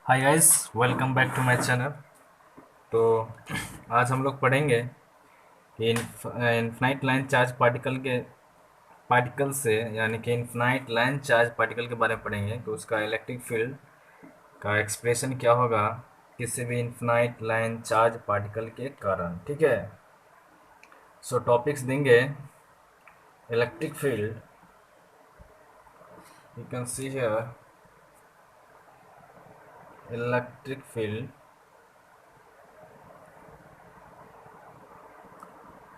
Hi guys, welcome back to my channel. तो आज हम लोग पढ़ेंगे कि इनफाइनाइट लाइन चार्ज पार्टिकल से यानी कि इनफाइनाइट लाइन चार्ज पार्टिकल के बारे में पढ़ेंगे कि उसका इलेक्ट्रिक फील्ड का एक्सप्रेशन क्या होगा किसी भी इनफाइनाइट लाइन चार्ज पार्टिकल के कारण। ठीक है, सो टॉपिक्स देंगे electric field. You can see here electric field,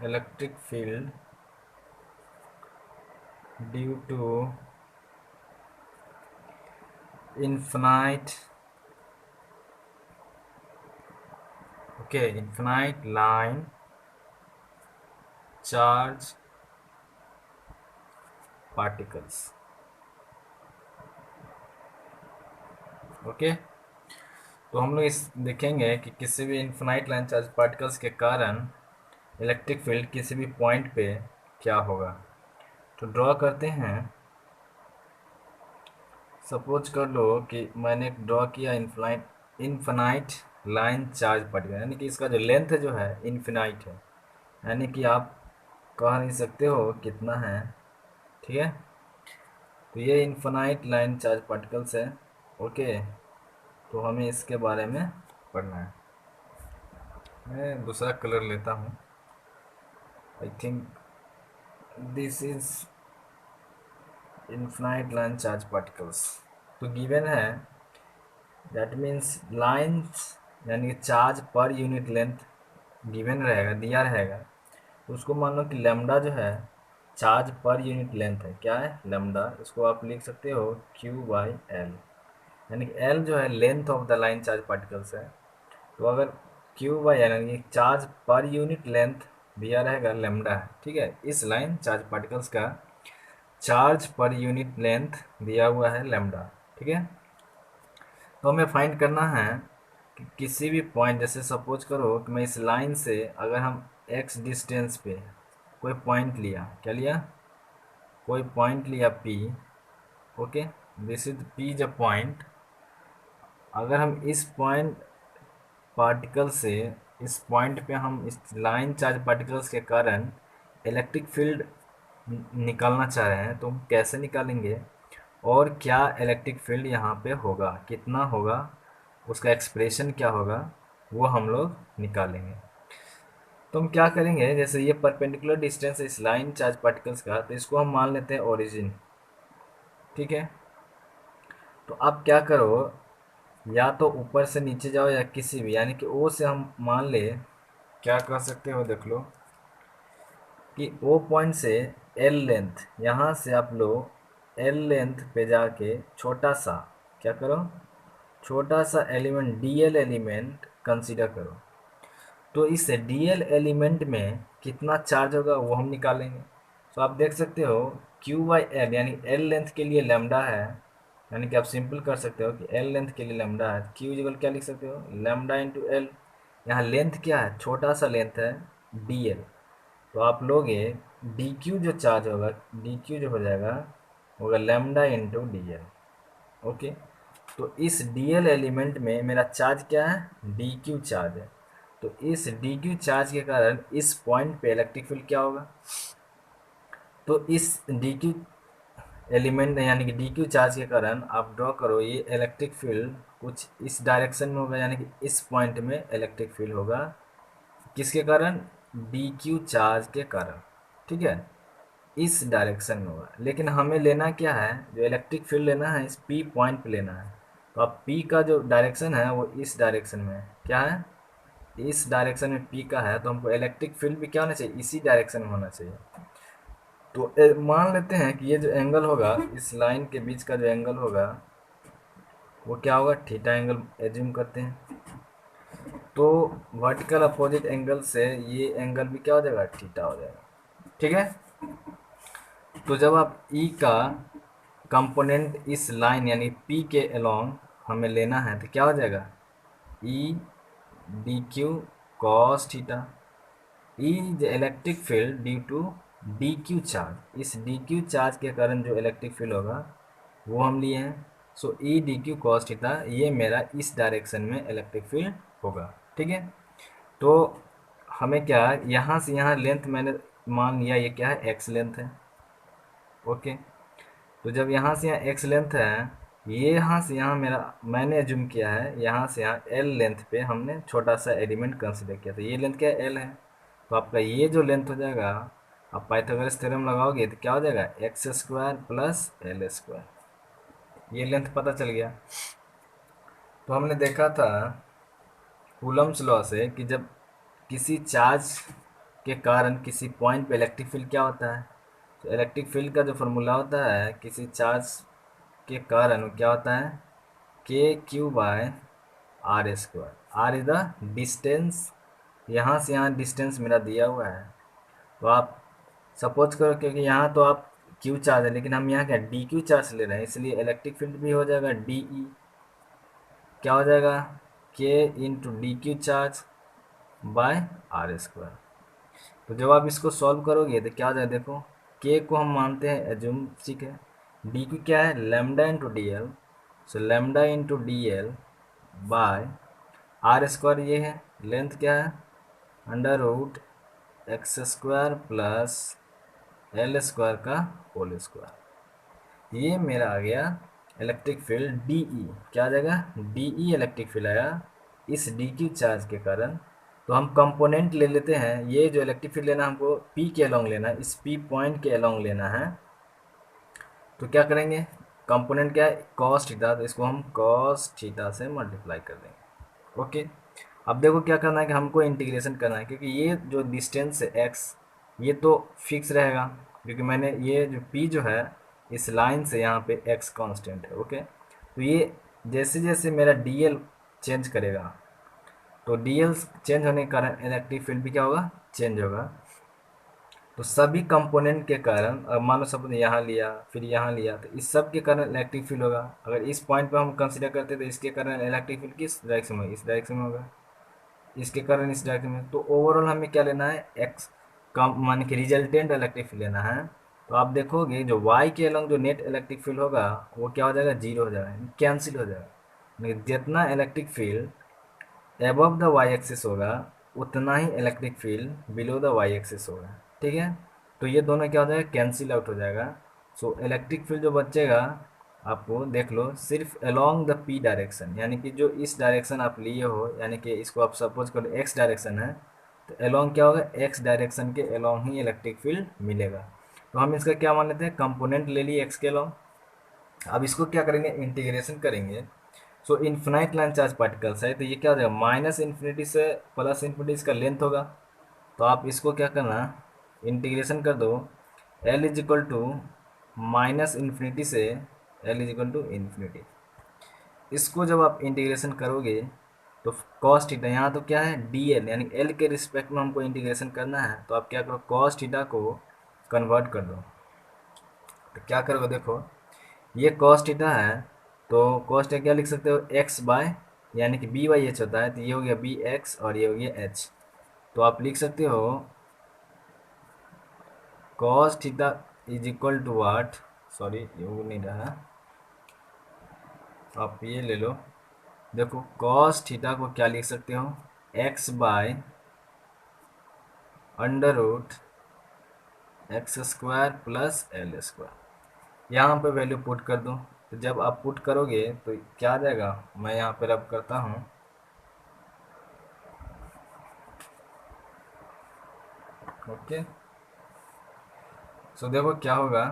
electric field due to infinite infinite line charge particles। Okay, तो हम लोग इस देखेंगे कि किसी भी इनफिनाइट लाइन चार्ज पार्टिकल्स के कारण इलेक्ट्रिक फील्ड किसी भी पॉइंट पे क्या होगा। तो ड्रॉ करते हैं। सपोज कर लो कि मैंने ड्रॉ किया इनफिनाइट लाइन चार्ज पार्टिकल, यानी कि इसका जो लेंथ है जो है इनफिनाइट है, यानी कि आप कह नहीं सकते हो कितना है। ठीक है, तो ये इनफिनाइट लाइन चार्ज पार्टिकल्स है। ओके, तो हमें इसके बारे में पढ़ना है। मैं दूसरा कलर लेता हूँ। I think this is infinite line charge particles. तो गिवन है, दैट मीन्स लाइंस यानी कि charge per unit length given रहेगा, दिया रहेगा। तो उसको मान लो कि लेमडा जो है चार्ज पर यूनिट लेंथ है। क्या है? लेमडा। इसको आप लिख सकते हो क्यू बाई एल, यानी कि एल जो है length of the line charge particles है। तो अगर क्यू बाई एल यानी चार्ज पर यूनिट लेंथ दिया रहेगा लेमडा है। ठीक है, इस लाइन चार्ज पार्टिकल्स का चार्ज पर यूनिट लेंथ दिया हुआ है लेमडा। ठीक है, तो हमें फाइंड करना है कि किसी भी पॉइंट, जैसे सपोज करो कि मैं इस लाइन से अगर हम एक्स डिस्टेंस पे कोई पॉइंट लिया, क्या लिया? कोई पॉइंट लिया P. Okay, this is P ज पॉइंट। अगर हम इस पॉइंट पार्टिकल से इस पॉइंट पे हम इस लाइन चार्ज पार्टिकल्स के कारण इलेक्ट्रिक फील्ड निकालना चाह रहे हैं, तो हम कैसे निकालेंगे और क्या इलेक्ट्रिक फील्ड यहाँ पे होगा, कितना होगा, उसका एक्सप्रेशन क्या होगा, वो हम लोग निकालेंगे। तो हम क्या करेंगे, जैसे ये परपेंडिकुलर डिस्टेंस है इस लाइन चार्ज पार्टिकल्स का, तो इसको हम मान लेते हैं ओरिजिन। ठीक है, तो अब क्या करो, या तो ऊपर से नीचे जाओ या किसी भी, यानी कि ओ से हम मान ले, क्या कर सकते हो देख लो कि ओ पॉइंट से एल लेंथ, यहाँ से आप लोग एल लेंथ पे जाके छोटा सा क्या करो, छोटा सा एलिमेंट डीएल एलिमेंट कंसीडर करो। तो इस डीएल एलिमेंट में कितना चार्ज होगा वो हम निकालेंगे। तो आप देख सकते हो क्यू बाई एल, यानी एल लेंथ के लिए लेमडा है, यानी कि आप सिंपल कर सकते हो कि एल लेंथ के लिए लेमडा है, क्यू इक्वल क्या लिख सकते हो, लेमडा इंटू एल। यहाँ लेंथ क्या है, छोटा सा लेंथ है डी एल। तो आप लोगे डी क्यू जो चार्ज होगा, डी क्यू जो हो जाएगा होगा lambda into D L. Okay, तो इस डी एल एलिमेंट में मेरा चार्ज क्या है, डी क्यू चार्ज है। तो इस डी क्यू चार्ज के कारण इस पॉइंट पे इलेक्ट्रिक फील्ड क्या होगा, तो इस डी क्यू एलिमेंट यानी कि डी क्यू चार्ज के कारण आप ड्रॉ करो, ये इलेक्ट्रिक फील्ड कुछ इस डायरेक्शन में होगा, यानी कि इस पॉइंट में इलेक्ट्रिक फील्ड होगा। किसके कारण? डी क्यू चार्ज के कारण। ठीक है, इस डायरेक्शन में होगा। लेकिन हमें लेना क्या है, जो इलेक्ट्रिक फील्ड लेना है इस पी पॉइंट पे लेना है। तो अब पी का जो डायरेक्शन है वो इस डायरेक्शन में है। क्या है? इस डायरेक्शन में पी का है, तो हमको इलेक्ट्रिक फील्ड भी क्या होना चाहिए, इसी डायरेक्शन में होना चाहिए। तो मान लेते हैं कि ये जो एंगल होगा इस लाइन के बीच का जो एंगल होगा वो क्या होगा, थीटा एंगल एज्यूम करते हैं। तो वर्टिकल अपोजिट एंगल से ये एंगल भी क्या हो जाएगा, थीटा हो जाएगा। ठीक है, तो जब आप ई का कंपोनेंट इस लाइन यानी पी के अलोंग हमें लेना है, तो क्या हो जाएगा, E D Q cos theta. E the electric field due to D Q charge, इस डी क्यू चार्ज के कारण जो इलेक्ट्रिक फील्ड होगा वो हम लिए हैं। So E D Q cos theta ये मेरा इस डायरेक्शन में इलेक्ट्रिक फील्ड होगा। ठीक है, तो हमें क्या है, यहाँ से यहाँ लेंथ मैंने मान लिया ये क्या है, एक्स लेंथ है। ओके, तो जब यहाँ से यहाँ एक्स लेंथ है, ये यहाँ से यहाँ मेरा मैंने एज्यूम किया है यहाँ से यहाँ एल लेंथ पे हमने छोटा सा एलिमेंट कंसिडर किया, तो ये लेंथ क्या है, एल है। तो आपका ये जो लेंथ हो जाएगा, आप पाइथागोरस थ्योरम लगाओगे तो क्या हो जाएगा, X square plus L square, ये लेंथ पता चल गया। तो हमने देखा था कूलम्स लॉ से कि जब किसी चार्ज के कारण किसी पॉइंट पे इलेक्ट्रिक फील्ड क्या होता है, तो इलेक्ट्रिक फील्ड का जो फॉर्मूला होता है किसी चार्ज के कारण वो क्या होता है, K Q by R square. R is the distance, यहाँ से यहाँ डिस्टेंस मेरा दिया हुआ है। तो आप सपोज करो, क्योंकि यहाँ तो आप क्यू चार्ज है लेकिन हम यहाँ क्या डी क्यू चार्ज ले रहे हैं, इसलिए इलेक्ट्रिक फील्ड भी हो जाएगा डी ई, क्या हो जाएगा, K into D Q charge by R square. तो जब आप इसको सॉल्व करोगे तो क्या हो जाएगा, देखो के को हम मानते हैं एज्यूम, ठीक है, डी क्यू क्या है, lambda into D L, so lambda into D L by R square ये है, लेंथ क्या है, under root X square plus L square का होल स्क्वायर। ये मेरा आ गया इलेक्ट्रिक फील्ड डी ई, क्या आ जाएगा, डी ई इलेक्ट्रिक फील्ड आया इस डी क्यू चार्ज के कारण। तो हम कंपोनेंट ले लेते हैं, ये जो इलेक्ट्रिक फील्ड लेना हमको पी के अलोंग लेना है, इस पी पॉइंट के अलोंग लेना है। तो क्या करेंगे, कंपोनेंट क्या है, कॉस थीटा, तो इसको हम कॉस थीटा से मल्टीप्लाई कर देंगे। ओके, अब देखो क्या करना है कि हमको इंटीग्रेशन करना है, क्योंकि ये जो डिस्टेंस है एक्स ये तो फिक्स रहेगा, क्योंकि मैंने ये जो पी जो है इस लाइन से यहाँ पे एक्स कांस्टेंट है। ओके, तो ये जैसे जैसे मेरा डी एल चेंज करेगा, तो डी एल चेंज होने के कारण इलेक्ट्रिक फील्ड भी क्या होगा, चेंज होगा। तो सभी कंपोनेंट के कारण, अब मान लो सब यहाँ लिया फिर यहाँ लिया, तो इस सब के कारण इलेक्ट्रिक फील्ड होगा। अगर इस पॉइंट पे हम कंसीडर करते तो इसके कारण इलेक्ट्रिक फील्ड किस डायरेक्शन में, इस डायरेक्शन में होगा, इसके कारण इस डायरेक्शन में। तो ओवरऑल हमें क्या लेना है, एक्स कम मान के रिजल्टेंट इलेक्ट्रिक फील्ड लेना है। तो आप देखोगे जो वाई के अलॉन्ग जो नेट इलेक्ट्रिक फील्ड होगा वो क्या हो जाएगा, जीरो हो जाएगा, कैंसिल हो जाएगा। मतलब जितना electric field above the Y axis होगा उतना ही electric field below the Y axis होगा। ठीक है, तो ये दोनों क्या हो जाएगा, कैंसिल आउट हो जाएगा। सो इलेक्ट्रिक फील्ड जो बचेगा आपको देख लो सिर्फ अलोंग द पी डायरेक्शन, यानी कि जो इस डायरेक्शन आप लिए हो, यानी कि इसको आप सपोज करो एक्स डायरेक्शन है, तो अलोंग क्या होगा, एक्स डायरेक्शन के अलोंग ही इलेक्ट्रिक फील्ड मिलेगा। तो हम इसका क्या मान लेते हैं, कंपोनेंट ले लिए एक्स के अलोंग। अब इसको क्या करेंगे, इंटीग्रेशन करेंगे। So infinite line charge particles है, तो ये क्या हो जाएगा, माइनस इन्फिनिटी से प्लस इन्फिनिटी इसका लेंथ होगा। तो आप इसको क्या करना, इंटीग्रेशन कर दो, L is equal to minus infinity से L is equal to infinity. इसको जब आप इंटीग्रेशन करोगे तो कॉस थीटा, यहाँ तो क्या है डी एल, यानी एल के रिस्पेक्ट में हमको इंटीग्रेशन करना है, तो आप क्या करो, कॉस थीटा को कन्वर्ट कर दो। तो क्या करोगे, देखो ये कॉस थीटा है, तो कॉस थीटा क्या लिख सकते हो, एक्स बाय, यानी कि बी बाई एच होता है, तो ये हो गया बी एक्स और ये हो गया एच। तो आप लिख सकते हो cos theta is equal to what, sorry ये वो नहीं रहा, आप ये ले लो, देखो कॉस थीटा को क्या लिख सकते हो, X by under root X square plus L square. यहाँ पे वैल्यू पुट कर दो, तो जब आप पुट करोगे तो क्या आ जाएगा, मैं यहाँ पे रब करता हूँ, ओके। सो देखो क्या होगा,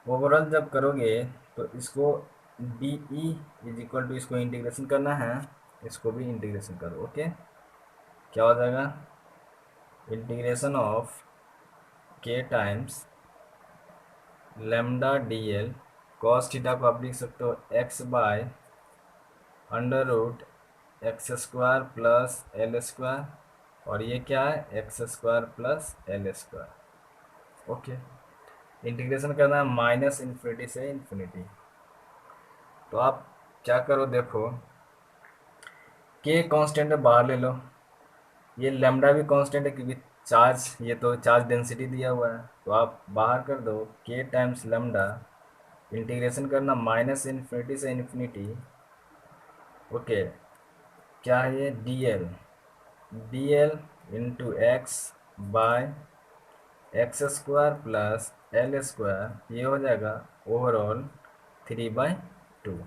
ओवरऑल जब करोगे तो इसको D E is equal to, इसको इंटीग्रेशन करना है, इसको भी इंटीग्रेशन करो। ओके, क्या हो जाएगा, integration of K times lambda D L, cos theta को आप लिख सकते हो X by under root X square plus L square, और ये क्या है, X square plus L square. Okay, integration करना है माइनस इन्फिनिटी से इन्फिनिटी। तो आप क्या करो, देखो के कांस्टेंट बाहर ले लो, ये लेमडा भी कांस्टेंट है क्योंकि चार्ज, ये तो चार्ज डेंसिटी दिया हुआ है, तो आप बाहर कर दो के टाइम्स लेमडा इंटीग्रेशन करना माइनस इन्फिनिटी से इन्फिनिटी। ओके, क्या है ये, D L into X by X square plus L square, ये हो जाएगा overall 3/2।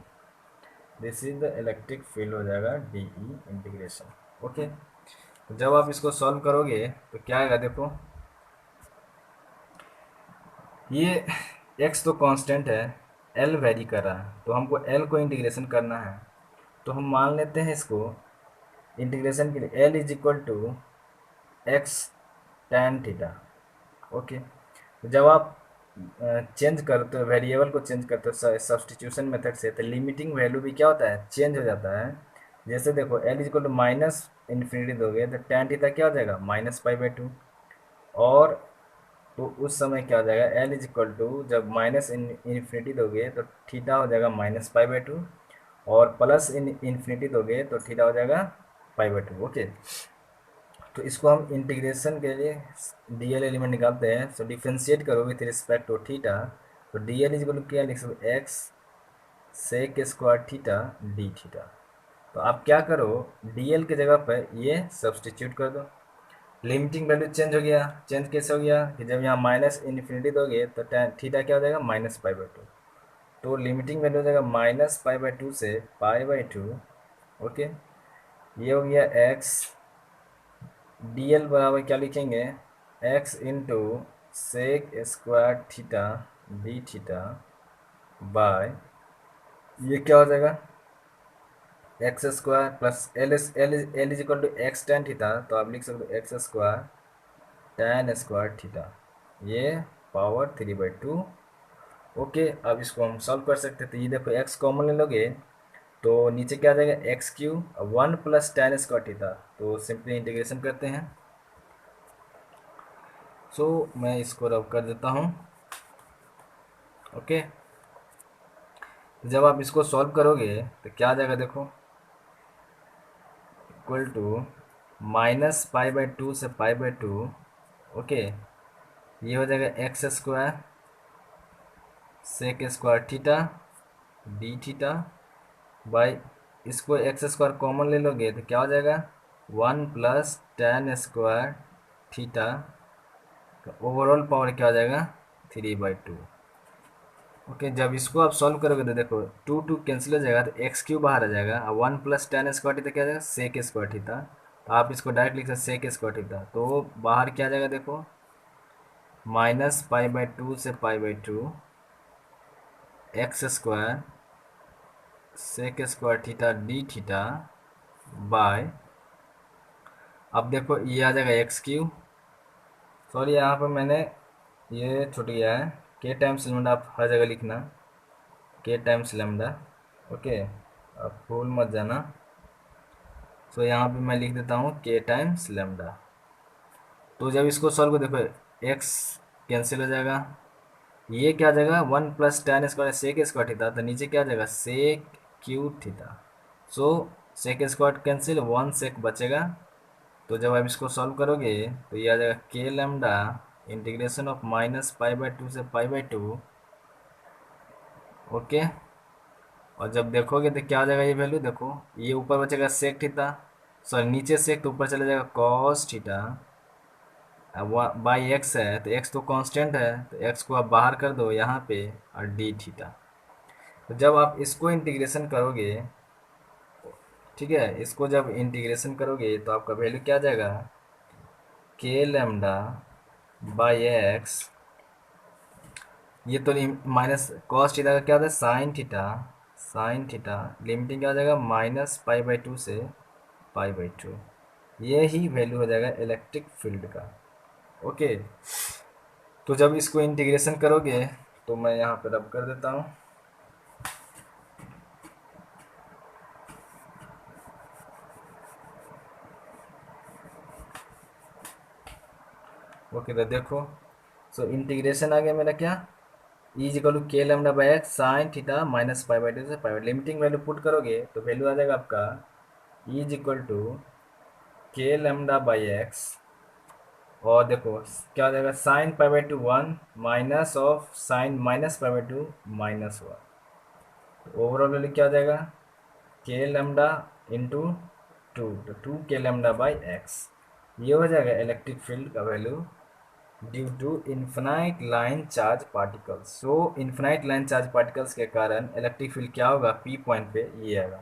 This is the electric field, हो जाएगा डी ई इंटीग्रेशन। ओके, तो जब आप इसको सॉल्व करोगे तो क्या आएगा, देखो ये x तो कांस्टेंट है, l वेरी कर रहा है, तो हमको l को इंटीग्रेशन करना है। तो हम मान लेते हैं इसको इंटीग्रेशन के लिए l is equal to X tan theta. Okay, तो जब आप चेंज करते हो वेरिएबल को, चेंज करते हो सब्सटीट्यूशन मेथड से, तो लिमिटिंग वैल्यू भी क्या होता है, चेंज हो जाता है। जैसे देखो l is equal to minus infinity दोगे तो tan थीटा क्या हो जाएगा, -π/2। और तो उस समय क्या हो जाएगा, एल इज इक्वल टू जब माइनस इन्फिनिटी दोगे तो थीटा हो जाएगा -π/2, और प्लस इन्फिनिटी दोगे तो थीटा हो जाएगा π/2। ओके, तो इसको हम इंटीग्रेशन के लिए डीएल एलिमेंट निकालते हैं। सो डिफ्रेंशिएट करो विथ रिस्पेक्ट टू थीटा, तो डीएल इज इक्वल टू क्या लिख सकते, X sec square theta D theta. तो आप क्या करो, डीएल की जगह पर ये सब्सटीट्यूट कर दो। लिमिटिंग वैल्यू चेंज हो गया, चेंज कैसे हो गया कि जब यहाँ माइनस इन्फिनिटी दोगे तो थीटा क्या हो जाएगा, -π/2। तो लिमिटिंग वैल्यू हो जाएगा -π/2 से π/2। ओके, ये हो गया एक्स, डी एल बराबर क्या लिखेंगे, X into sec square theta D theta by, ये क्या हो जाएगा, X square plus L is equal to X tan theta, तो आप लिख सकते हो X square tan square theta, ये पावर 3/2। ओके, अब इसको हम सॉल्व कर सकते हैं। तो ये देखो एक्स कॉमन ले लोगे तो नीचे क्या आ जाएगा, x Q 1 plus tan square theta. तो सिंपली इंटीग्रेशन करते हैं। सो मैं इसको रब कर देता हूँ। ओके, जब आप इसको सॉल्व करोगे तो क्या आ जाएगा, देखो इक्वल टू -π/2 से π/2। ओके, ये हो जाएगा X square sec square theta D theta by, इसको एक्स स्क्वायर कॉमन ले लोगे तो क्या हो जाएगा, 1 प्लस tan स्क्वायर थीटा का ओवरऑल पावर क्या हो जाएगा, 3/2। ओके, जब इसको आप सॉल्व करोगे तो देखो 2 2 कैंसिल हो जाएगा, तो एक्स क्यू बाहर आ जाएगा, और 1 प्लस tan स्क्वायर थीटा क्या आ जाएगा, सेक स्क्वायर थीटा। तो आप इसको डायरेक्ट लिख सकते सेक स्क्वायर थीटा, तो बाहर क्या आ जाएगा, देखो -π/2 से π/2 X square sec square theta D theta by, अब देखो ये आ जाएगा एक्स क्यू, सॉरी यहाँ पर मैंने ये छूट गया है, के टाइम्स लेमडा आप हर जगह लिखना, के टाइम्स लेमडा। ओके, अब भूल मत जाना। सो यहाँ पे मैं लिख देता हूँ के टाइम्स लेमडा। तो जब इसको सॉल्व कर देखो एक्स कैंसिल हो जाएगा, ये क्या आ जाएगा, 1 plus tan square sec square theta, तो नीचे क्या आ जाएगा, sec cube theta. So sec square cancel, 1 sec बचेगा। तो जब आप इसको सॉल्व करोगे तो ये आ जाएगा के लेमडा इंटीग्रेशन ऑफ -π/2 से π/2। ओके, और जब देखोगे तो क्या आ जाएगा, ये वैल्यू देखो, ये ऊपर बचेगा सेक थीटा, सॉरी नीचे सेक, तो ऊपर चला जाएगा कॉस थीटा। अब बाई एक्स है तो एक्स तो कांस्टेंट है, तो एक्स को आप बाहर कर दो यहाँ पे, और डी थीटा। तो जब आप इसको इंटीग्रेशन करोगे, ठीक है, इसको जब इंटीग्रेशन करोगे तो आपका वैल्यू क्या आ जाएगा, के लेमडा बाई एक्स, ये तो माइनस कॉस थीटा का क्या होता है, साइन थीटा लिमिटिंग क्या हो जाएगा, -π/2 से π/2। ये ही वैल्यू हो जाएगा इलेक्ट्रिक फील्ड का। ओके, तो जब इसको इंटीग्रेशन करोगे तो मैं यहाँ पे रब कर देता हूँ। ओके, तो देखो, सो इंटीग्रेशन आ गया मेरा क्या, is equal to K lambda by X sine theta -π/2 से π/2। लिमिटिंग वैल्यू पुट करोगे तो वैल्यू आ जाएगा आपका is equal to K lambda by x और देखो क्या हो जाएगा, sine pi by two 1 minus of sine minus pi by two -1। तो ओवरऑल वैल्यू क्या हो जाएगा, के लेमडा इंटू 2, तो 2 k λ/x। ये हो जाएगा इलेक्ट्रिक फील्ड का value due to infinite line charge particles. So infinite line charge particles के कारण इलेक्ट्रिक फील्ड क्या होगा, पी पॉइंट पे ये आएगा।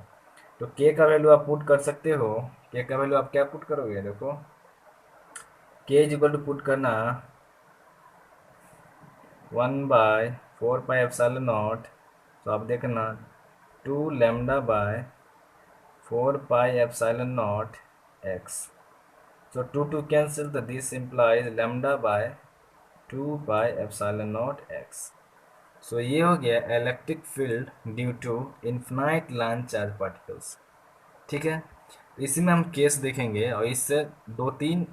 तो के का वैल्यू आप पुट कर सकते हो। के का वैल्यू आप क्या पुट करोगे, देखो के इज इक्वल टू पुट करना 1/4πε0। तो आप देखना 2 λ/4πε0 x। So 2 cancel, so this implies λ/2πε0 x। So ये हो गया electric field due to infinite line charge particles. ठीक है, इसी में हम केस देखेंगे और इससे 2-3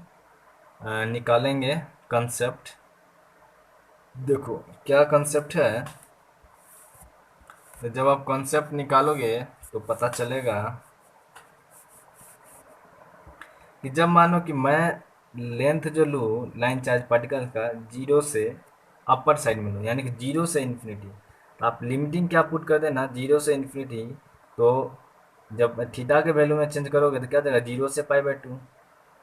निकालेंगे कंसेप्ट। देखो क्या कंसेप्ट है, तो जब आप कंसेप्ट निकालोगे तो पता चलेगा कि जब मानो कि मैं लेंथ जो लूँ लाइन चार्ज पार्टिकल का 0 से अपर साइड में लूँ, यानी कि 0 से इन्फिनिटी, तो आप लिमिटिंग क्या पुट कर देना 0 से इन्फिनिटी। तो जब थीटा के वैल्यू में चेंज करोगे तो क्या देगा 0 से π/2।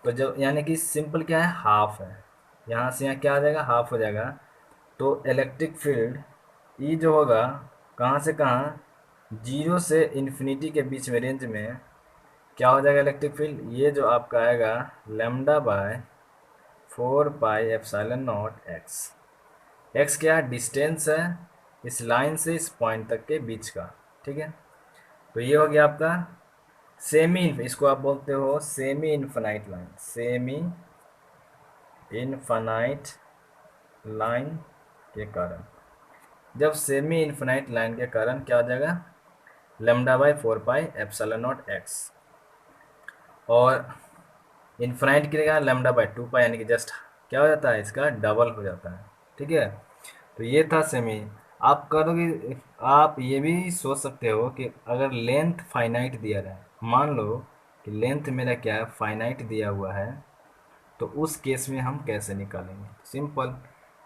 तो जब यानी कि सिंपल क्या है, हाफ है, यहाँ से यहाँ क्या आ जाएगा, हाफ हो जाएगा। तो इलेक्ट्रिक फील्ड ई जो होगा कहाँ से कहाँ, 0 से इन्फिनिटी के बीच में रेंज में क्या हो जाएगा इलेक्ट्रिक फील्ड, ये जो आपका आएगा λ/4πε0 x। x क्या डिस्टेंस है इस लाइन से इस पॉइंट तक के बीच का। ठीक है, तो ये हो गया आपका सेमी, इसको आप बोलते हो semi infinite line. Semi infinite line के कारण, जब सेमी इनफाइनाइट लाइन के कारण क्या हो जाएगा λ/4πε0 x। और इन्फाइनाइट के लिए λ/2π, यानी कि जस्ट क्या हो जाता है, इसका डबल हो जाता है। ठीक है, तो ये था सेमी। आप करोगे, आप ये भी सोच सकते हो कि अगर लेंथ फाइनाइट दिया रहा है, मान लो कि लेंथ मेरा क्या है, फाइनाइट दिया हुआ है, तो उस केस में हम कैसे निकालेंगे, सिंपल।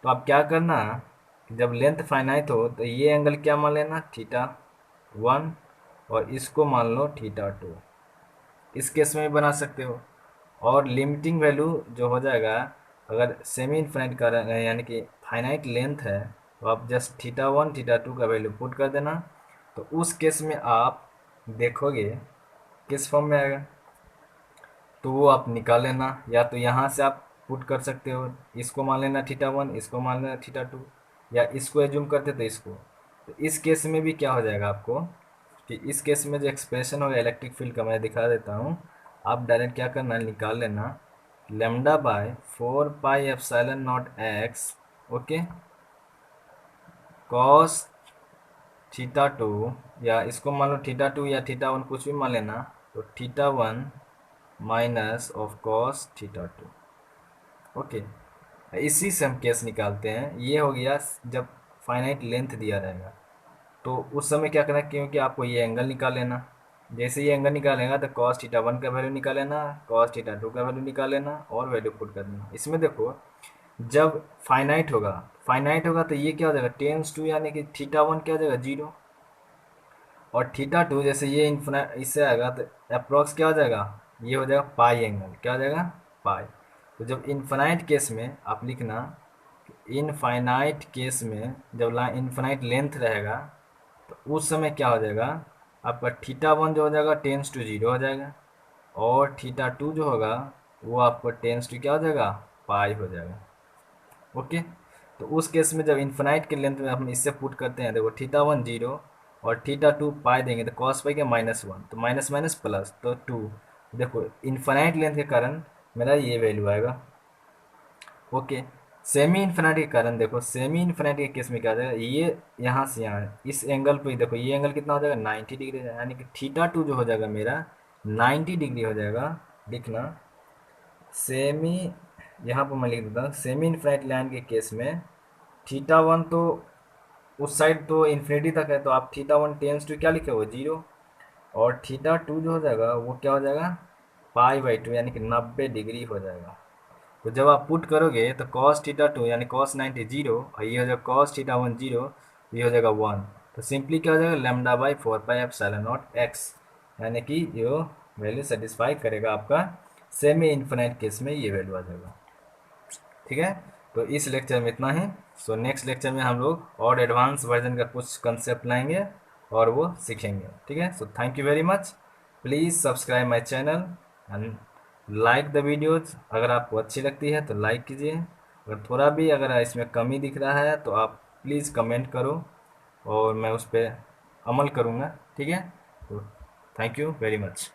तो आप क्या करना कि जब लेंथ फाइनाइट हो तो ये एंगल क्या मान लेना, θ1, और इसको मान लो θ2। इस केस में भी बना सकते हो। और लिमिटिंग वैल्यू जो हो जाएगा, अगर सेमी इनफाइनाइट का यानी कि फाइनाइट लेंथ है, तो आप जस्ट θ1 θ2 का वैल्यू पुट कर देना। तो उस केस में आप देखोगे किस फॉर्म में आएगा, तो वो आप निकाल लेना। या तो यहाँ से आप पुट कर सकते हो, इसको मान लेना θ1, इसको मान लेना θ2, या इसको एज्यूम करते तो इसको। तो इस केस में भी क्या हो जाएगा आपको कि इस केस में जो एक्सप्रेशन होगा इलेक्ट्रिक फील्ड का, मैं दिखा देता हूँ। आप डायरेक्ट क्या करना, निकाल लेना λ/4πε0 x, ओके, cos θ2, या इसको मान लो θ2 या θ1 कुछ भी मान लेना, तो θ1 माइनस ऑफ cos θ2। ओके, इसी से हम केस निकालते हैं। ये हो गया जब फाइनाइट लेंथ दिया रहेगा, तो उस समय क्या करना, क्योंकि आपको ये एंगल निकाल लेना। जैसे ये एंगल निकालेगा तो cos θ1 का वैल्यू निकाल लेना, cos θ2 का वैल्यू निकाल लेना, और वैल्यू पुट कर देना। इसमें देखो जब फाइनाइट होगा तो ये क्या हो जाएगा, टेंस टू, यानी कि θ1 क्या हो जाएगा 0, और θ2 जैसे ये इन्फिनाइट इससे आएगा तो अप्रॉक्स क्या हो जाएगा, ये हो जाएगा पाई एंगल, क्या हो जाएगा पाई। तो जब इन्फिनाइट केस में आप लिखना, इनफाइनाइट केस में जब इनफाइनाइट लेंथ रहेगा, तो उस समय क्या हो जाएगा, आपका θ1 जो हो जाएगा टेंस टू 0 हो जाएगा, और θ2 जो होगा वो आपको टेंस टू क्या हो जाएगा, पाई हो जाएगा। ओके, तो उस केस में जब इन्फिनाइट के लेंथ में हम इससे पुट करते हैं, देखो θ1 0 और θ2 पाई देंगे, तो कॉस पाई के -1, तो माइनस माइनस प्लस, तो 2। देखो इन्फिनाइट लेंथ के कारण मेरा ये वैल्यू आएगा। ओके, सेमी इन्फिनाइट के कारण, देखो सेमी इन्फिनाइट के केस में क्या हो जाएगा, ये यहाँ से यहाँ इस एंगल पे देखो, ये एंगल कितना हो जाएगा 90 डिग्री, यानी कि θ2 जो हो जाएगा मेरा 90 डिग्री हो जाएगा। लिखना सेमी, यहाँ पर मैं लिख देता हूँ, सेमी इन्फिनाइट लाइन के केस में θ1 तो उस साइड तो इन्फिनिटी तक है, तो आप θ1 टेंस टू क्या लिखे हो 0, और θ2 जो हो जाएगा वो क्या हो जाएगा π/2, यानी कि 90 डिग्री हो जाएगा। तो जब आप पुट करोगे तो cos थीटा 2 यानी cos 90 0 और ये हो जाएगा cos थीटा 1 0, ये हो जाएगा 1। तो सिंपली क्या हो जाएगा lambda by 4 pi epsilon not x, यानी कि ये वैल्यू सेटिस्फाई करेगा आपका सेमी इन्फिनाइट केस में, ये वैल्यू आ जाएगा। ठीक है, तो इस लेक्चर में इतना ही। सो नेक्स्ट लेक्चर में हम लोग और एडवांस वर्जन का कुछ कंसेप्ट लाएंगे और वो सीखेंगे। ठीक है, so thank you very much. Please subscribe my channel and like the videos. अगर आपको अच्छी लगती है तो लाइक कीजिए, अगर थोड़ा भी अगर इसमें कमी दिख रहा है तो आप प्लीज़ कमेंट करो और मैं उस पर अमल करूँगा। ठीक है, तो थैंक यू वेरी मच।